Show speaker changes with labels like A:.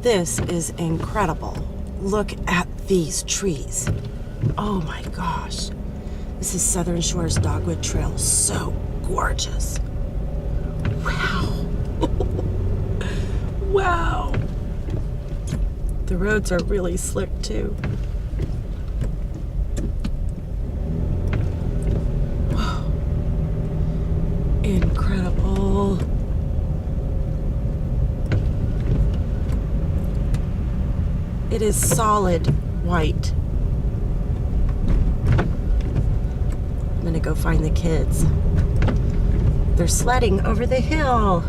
A: This is incredible. Look at these trees. Oh my gosh. This is Southern Shore's Dogwood Trail. So gorgeous. Wow. Wow. The roads are really slick too. Whoa. Incredible. It is solid white. I'm gonna go find the kids. They're sledding over the hill.